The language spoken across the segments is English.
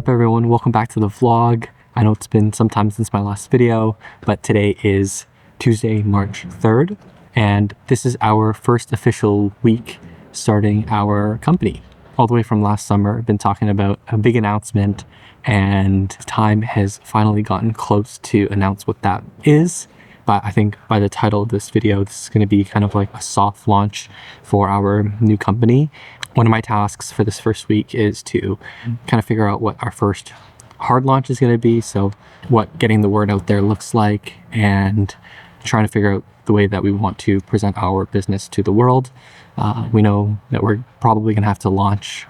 up everyone? Welcome back to the vlog. I know it's been some time since my last video, but today is Tuesday, March 3rd, and this is our first official week starting our company. All the way from last summer, I've been talking about a big announcement, and time has finally gotten close to announce what that is. But I think by the title of this video, this is going to be kind of like a soft launch for our new company. One of my tasks for this first week is to kind of figure out what our first hard launch is going to be. So what getting the word out there looks like, and trying to figure out the way that we want to present our business to the world. We know that we're probably going to have to launch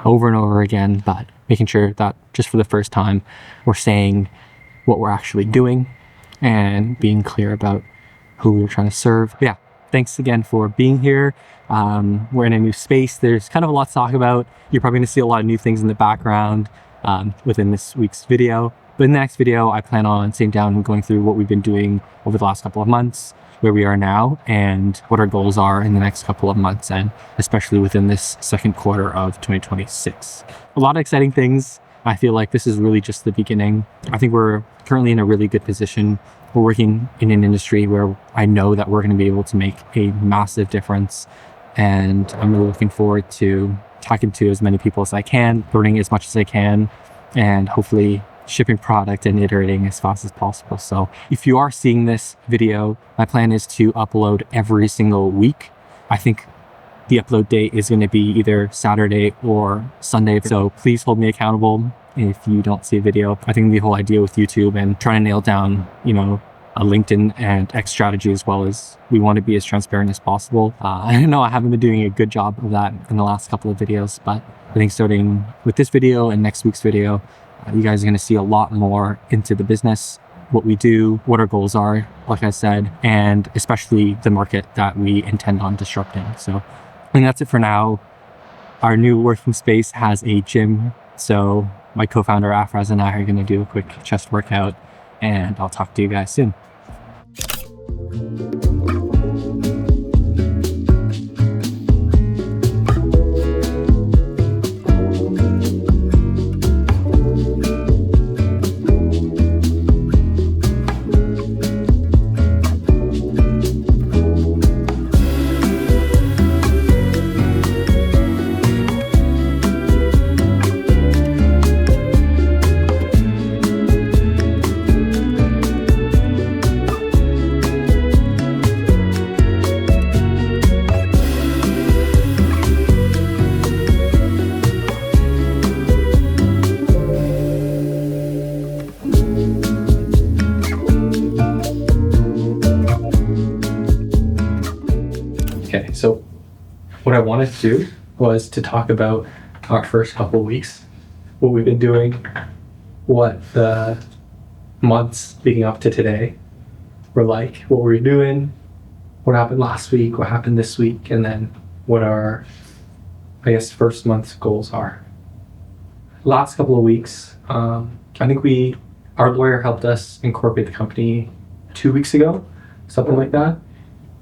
over and over again, but making sure that just for the first time, we're saying what we're actually doing and being clear about who we're trying to serve. But yeah, thanks again for being here. We're in a new space. There's kind of a lot to talk about. You're probably going to see a lot of new things in the background within this week's video. But in the next video, I plan on sitting down and going through what we've been doing over the last couple of months, where we are now, and what our goals are in the next couple of months, and especially within this second quarter of 2026. A lot of exciting things. I feel like this is really just the beginning. I think we're currently in a really good position. We're working in an industry where I know that we're going to be able to make a massive difference. And I'm really looking forward to talking to as many people as I can, learning as much as I can, and hopefully shipping product and iterating as fast as possible. So if you are seeing this video, my plan is to upload every single week. I think the upload date is going to be either Saturday or Sunday. So please hold me accountable if you don't see a video. I think the whole idea with YouTube and trying to nail down, a LinkedIn and X strategy, as well as we want to be as transparent as possible. I know I haven't been doing a good job of that in the last couple of videos, but I think starting with this video and next week's video, you guys are going to see a lot more into the business, what we do, what our goals are, like I said, and especially the market that we intend on disrupting. So I think that's it for now. Our new working space has a gym, so my co-founder Afraz and I are going to do a quick chest workout, and I'll talk to you guys soon. Okay, so what I wanted to do was to talk about our first couple of weeks, what we've been doing, what the months leading up to today were like, what we were doing, what happened last week, what happened this week, and then what our, first month's goals are. Last couple of weeks, I think our lawyer helped us incorporate the company 2 weeks ago, something like that.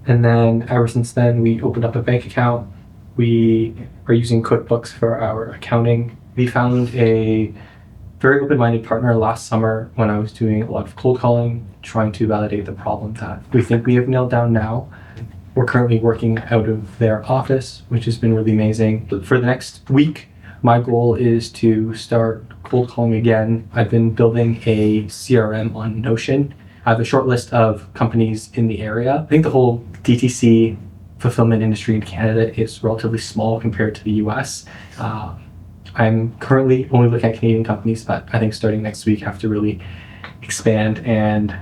And then ever since then, we opened up a bank account. We are using QuickBooks for our accounting. We found a very open-minded partner last summer when I was doing a lot of cold calling, trying to validate the problem that we think we have nailed down now. We're currently working out of their office, which has been really amazing. For the next week, my goal is to start cold calling again. I've been building a CRM on Notion. I have a short list of companies in the area. I think the whole DTC fulfillment industry in Canada is relatively small compared to the US. I'm currently only looking at Canadian companies, but I think starting next week I have to really expand and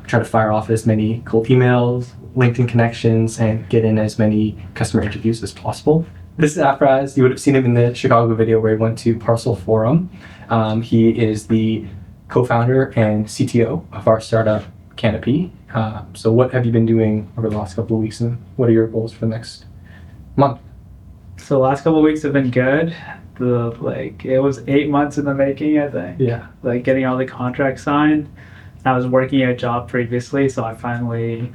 try to fire off as many cold emails, LinkedIn connections, and get in as many customer interviews as possible. This is Afraz. You would have seen him in the Chicago video where he went to Parcel Forum. He is the co-founder and CTO of our startup, Canopy. So what have you been doing over the last couple of weeks, and what are your goals for the next month? So the last couple of weeks have been good. It was 8 months in the making, I think. Yeah. Getting all the contracts signed. I was working a job previously, so I finally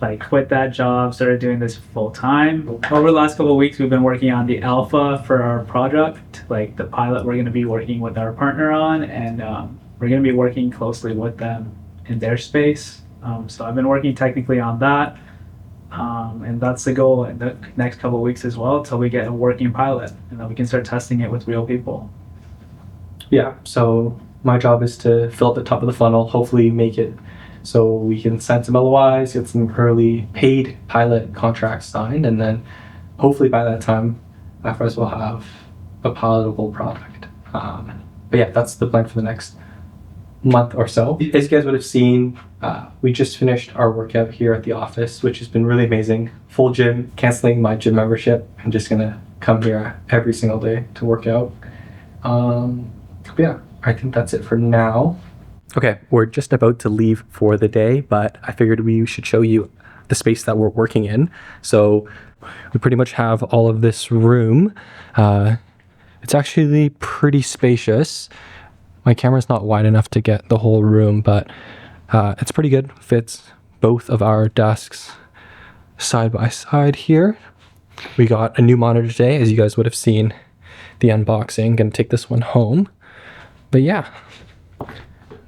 like quit that job, started doing this full time. Over the last couple of weeks, we've been working on the alpha for our project, like the pilot we're going to be working with our partner on, and we're going to be working closely with them in their space. So I've been working technically on that, and that's the goal in the next couple of weeks as well, until we get a working pilot, and then we can start testing it with real people. Yeah, so my job is to fill up the top of the funnel, hopefully make it so we can send some LOIs, get some early paid pilot contracts signed, and then hopefully by that time, afterwards we'll have a palatable product. But yeah, that's the plan for the next month or so. As you guys would have seen, we just finished our workout here at the office, which has been really amazing. Full gym, canceling my gym membership. I'm just gonna come here every single day to work out. But yeah, I think that's it for now. Okay, we're just about to leave for the day, but I figured we should show you the space that we're working in. So we pretty much have all of this room. It's actually pretty spacious. My camera's not wide enough to get the whole room, but it's pretty good. Fits both of our desks side by side here. We got a new monitor today, as you guys would have seen the unboxing. Gonna take this one home. But yeah,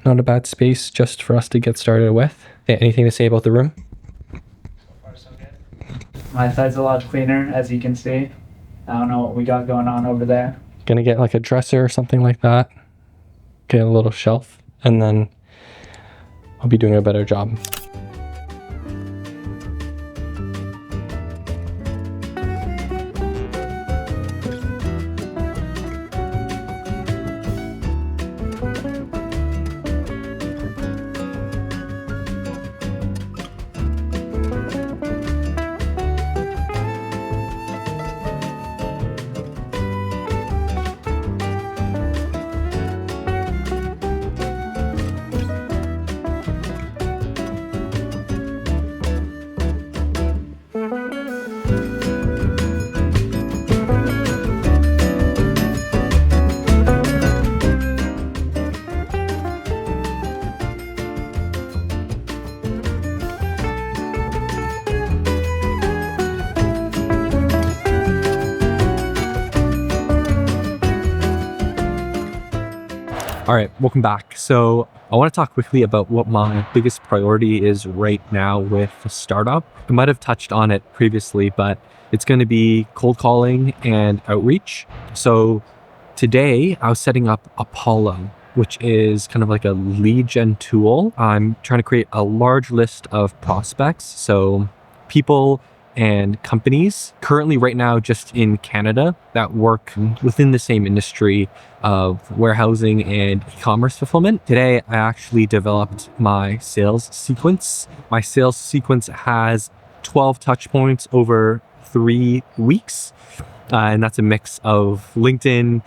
not a bad space just for us to get started with. Anything to say about the room? So far, so good. My side's a lot cleaner, as you can see. I don't know what we got going on over there. Gonna get like a dresser or something like that. Get a little shelf, and then I'll be doing a better job. All right, welcome back. So I want to talk quickly about what my biggest priority is right now with the startup. I might have touched on it previously, but it's going to be cold calling and outreach. So today I was setting up Apollo, which is kind of like a lead gen tool. I'm trying to create a large list of prospects. So people and companies currently right now just in Canada that work within the same industry of warehousing and e-commerce fulfillment. Today, I actually developed my sales sequence. My sales sequence has 12 touch points over 3 weeks. And that's a mix of LinkedIn,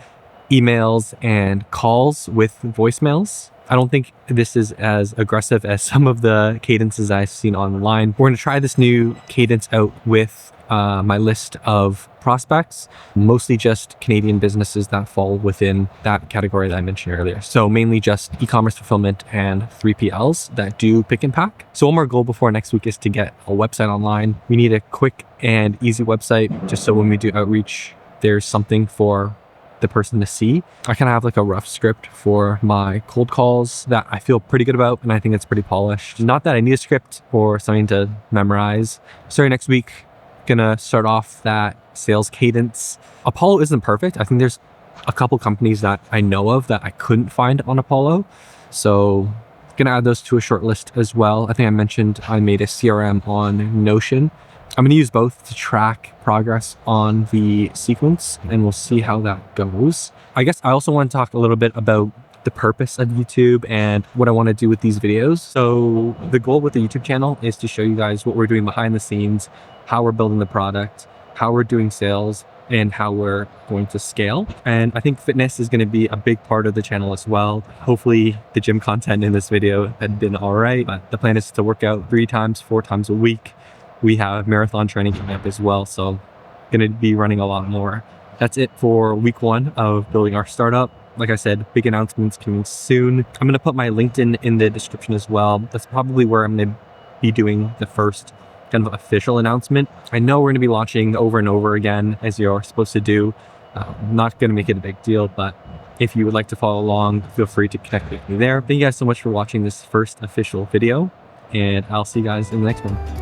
emails, and calls with voicemails. I don't think this is as aggressive as some of the cadences I've seen online. We're going to try this new cadence out with my list of prospects, mostly just Canadian businesses that fall within that category that I mentioned earlier. So mainly just e-commerce fulfillment and 3PLs that do pick and pack. So one more goal before next week is to get a website online. We need a quick and easy website just so when we do outreach, there's something for the person to see. I kind of have like a rough script for my cold calls that I feel pretty good about, and I think it's pretty polished. Not that I need a script or something to memorize. Starting next week, gonna start off that sales cadence. Apollo isn't perfect. I think there's a couple companies that I know of that I couldn't find on Apollo. So gonna add those to a short list as well. I think I mentioned I made a CRM on Notion. I'm gonna use both to track progress on the sequence, and we'll see how that goes. I guess I also want to talk a little bit about the purpose of YouTube and what I want to do with these videos. So the goal with the YouTube channel is to show you guys what we're doing behind the scenes, how we're building the product, how we're doing sales, and how we're going to scale. And I think fitness is going to be a big part of the channel as well. Hopefully the gym content in this video had been all right, but the plan is to work out 3 times, 4 times a week. We have marathon training coming up as well, so gonna be running a lot more. That's it for week 1 of building our startup. Like I said, big announcements coming soon. I'm gonna put my LinkedIn in the description as well. That's probably where I'm gonna be doing the first kind of official announcement. I know we're going to be launching over and over again, as you're supposed to do. Not going to make it a big deal, but if you would like to follow along, feel free to connect with me there. Thank you guys so much for watching this first official video, and I'll see you guys in the next one.